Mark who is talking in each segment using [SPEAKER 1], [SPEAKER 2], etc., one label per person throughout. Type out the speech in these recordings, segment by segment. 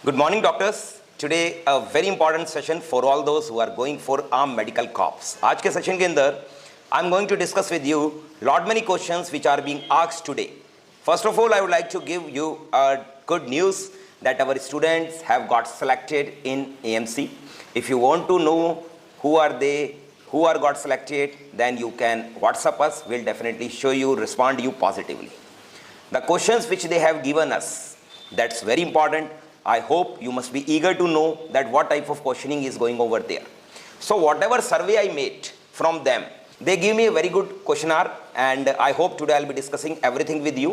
[SPEAKER 1] Good morning, doctors. Today a very important session for all those who are going for armed medical corps. आज के session के अंदर I'm going to discuss with you lot many questions which are being asked today. First of all, I would like to give you a good news that our students have got selected in AMC. If you want to know who are they, who are got selected, then you can WhatsApp us. We'll definitely show you, respond to you positively. The questions which they have given us, that's very important. I hope you must be eager to know that what type of questioning is going over there. So whatever survey I made from them, they give me a very good questionnaire, and I hope today I'll be discussing everything with you.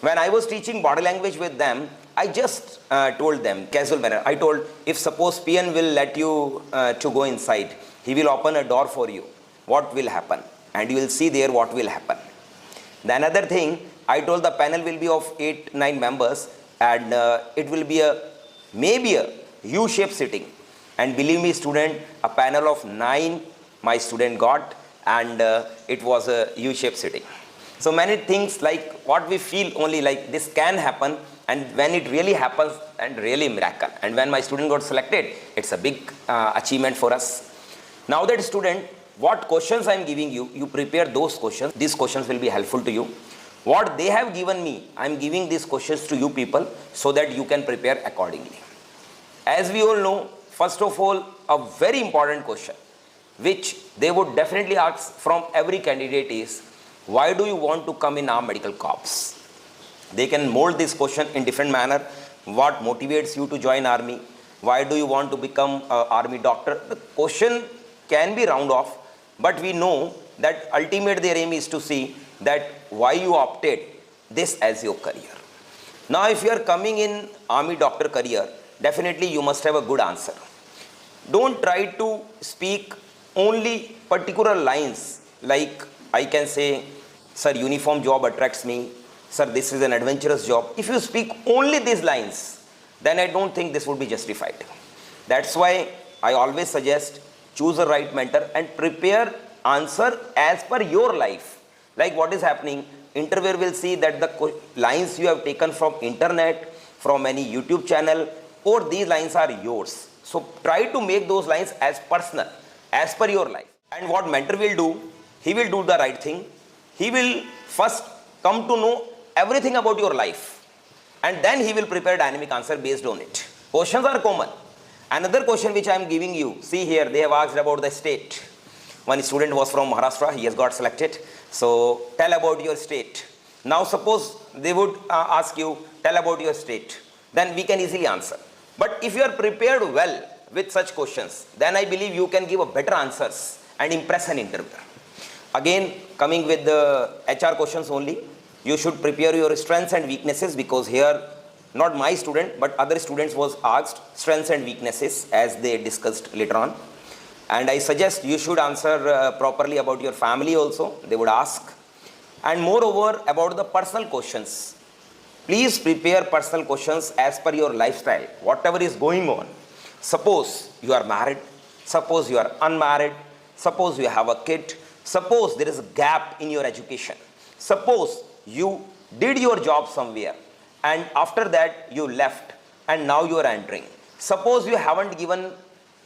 [SPEAKER 1] When I was teaching body language with them, I just told them, casual manner, I told, if suppose PN will let you to go inside, he will open a door for you, what will happen? And you will see there what will happen. The another thing, I told the panel will be of 8-9 members, and it will be maybe a U-shaped sitting. And believe me, student, a panel of 9 my student got, and it was a U-shaped sitting. So many things like what we feel only like this can happen, and when it really happens, and really miracle. And when my student got selected, it's a big achievement for us. Now that student, what questions I am giving you, you prepare those questions. These questions will be helpful to you. What they have given me, I am giving these questions to you people so that you can prepare accordingly. As we all know, first of all, a very important question which they would definitely ask from every candidate is, why do you want to come in armed medical corps? They can mold this question in different manner. What motivates you to join army? Why do you want to become an army doctor? The question can be round off, but we know that ultimate their aim is to see that why you opted this as your career. Now if you are coming in army doctor career, definitely you must have a good answer. Don't try to speak only particular lines like I can say, sir, uniform job attracts me, sir, this is an adventurous job. If you speak only these lines, then I don't think this would be justified. That's why I always suggest choose a right mentor and prepare answer as per your life. Like what is happening, interviewer will see that the lines you have taken from internet, from any YouTube channel, or these lines are yours. So try to make those lines as personal, as per your life. And what mentor will do, he will do the right thing. He will first come to know everything about your life, and then he will prepare dynamic answer based on it. Questions are common. Another question which I am giving you, see here, they have asked about the state. One student was from Maharashtra, he has got selected. So tell about your state. Now suppose they would ask you, tell about your state. Then we can easily answer. But if you are prepared well with such questions, then I believe you can give a better answers and impress an interviewer. Again, coming with the HR questions only, you should prepare your strengths and weaknesses, because here, not my student, but other students was asked strengths and weaknesses as they discussed later on. And I suggest you should answer properly about your family also, they would ask. And moreover, about the personal questions. Please prepare personal questions as per your lifestyle, whatever is going on. Suppose you are married, suppose you are unmarried, suppose you have a kid, suppose there is a gap in your education, suppose you did your job somewhere and after that you left and now you are entering. Suppose you haven't given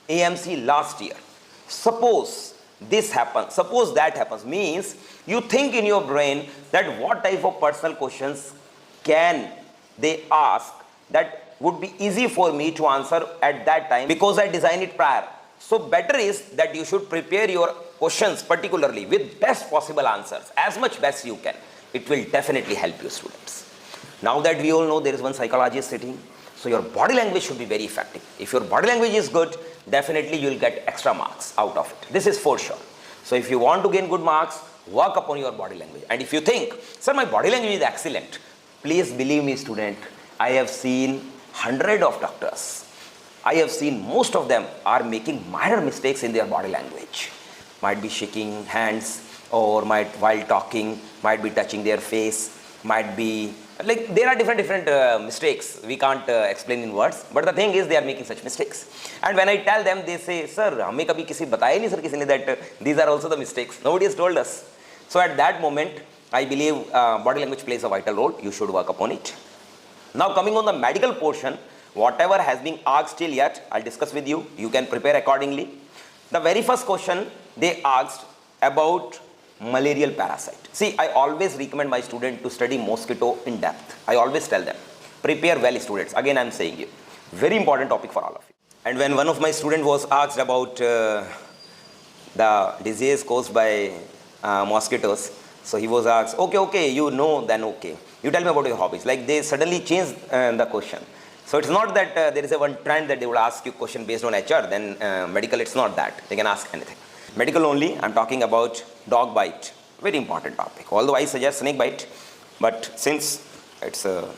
[SPEAKER 1] AMC last year. Suppose this happens, suppose that happens, means you think in your brain that what type of personal questions can they ask that would be easy for me to answer at that time because I designed it prior. So better is that you should prepare your questions particularly with best possible answers, as much best you can. It will definitely help you students. Now that we all know there is one psychologist sitting, so your body language should be very effective. If your body language is good, definitely you will get extra marks out of it. This is for sure. So if you want to gain good marks, work upon your body language. And if you think, sir, my body language is excellent, please believe me student, I have seen hundreds of doctors. I have seen most of them are making minor mistakes in their body language. Might be shaking hands, or might while talking, might be touching their face, might be like there are different mistakes we can't explain in words, but the thing is they are making such mistakes. And when I tell them, they say, sir, हमें कभी किसी बताया नहीं sir किसी ने that these are also the mistakes. Nobody has told us. So at that moment, I believe body language plays a vital role. You should work upon it. Now coming on the medical portion, Whatever has been asked till yet, I'll discuss with you. You can prepare accordingly. The very first question they asked about malarial parasite. See, I always recommend my student to study mosquito in depth. I always tell them, prepare well, students. Again, I'm saying you. Very important topic for all of you. And when one of my students was asked about the disease caused by mosquitoes, so he was asked, okay, you know, then okay. You tell me about your hobbies. Like they suddenly changed the question. So it's not that there is a one trend that they will ask you question based on HR, then medical, it's not that. They can ask anything. Medical only, I'm talking about dog bite. Very important topic. Although I suggest snake bite, but since it's a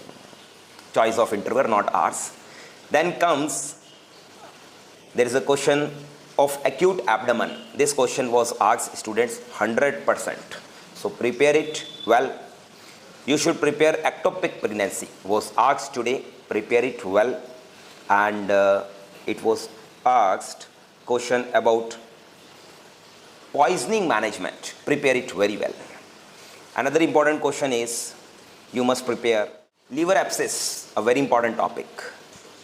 [SPEAKER 1] choice of interviewer, not ours. Then comes, there is a question of acute abdomen. This question was asked students 100%. So prepare it well. You should prepare ectopic pregnancy. Was asked today. Prepare it well. And it was asked question about poisoning management. Prepare it very well. Another important question is you must prepare liver abscess, a very important topic.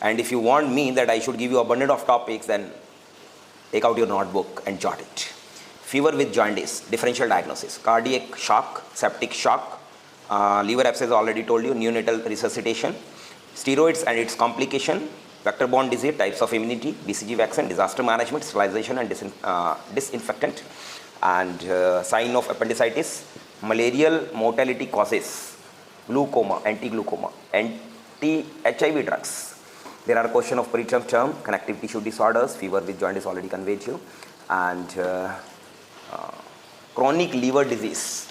[SPEAKER 1] And if you want me that I should give you abundant of topics, then take out your notebook and jot it. Fever with jaundice, differential diagnosis, cardiac shock, septic shock, liver abscess already told you, neonatal resuscitation, steroids and its complication, vector-borne disease, types of immunity, BCG vaccine, disaster management, sterilization and disinfectant, and sign of appendicitis, malarial mortality causes, glaucoma, anti-glaucoma, anti-HIV drugs. There are questions of preterm term, connective tissue disorders, fever with jaundice already conveyed you, and chronic liver disease.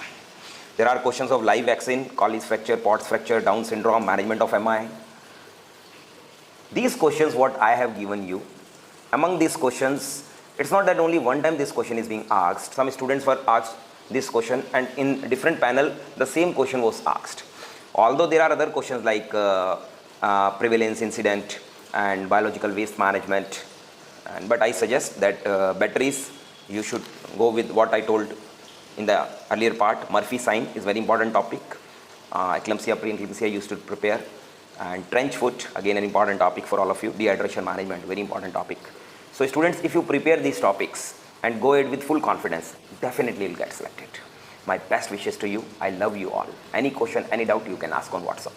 [SPEAKER 1] There are questions of live vaccine, Colles fracture, Potts fracture, Down syndrome, management of MI. These questions what I have given you, among these questions, it's not that only one time this question is being asked. Some students were asked this question and in different panel, the same question was asked. Although there are other questions like prevalence incident and biological waste management, but I suggest that better is you should go with what I told in the earlier part. Murphy sign is very important topic. Eclampsia, preeclampsia used to prepare. And trench foot, again an important topic for all of you. Dehydration management, very important topic. So students, if you prepare these topics and go ahead with full confidence, definitely you'll get selected. My best wishes to you. I love you all. Any question, any doubt you can ask on WhatsApp.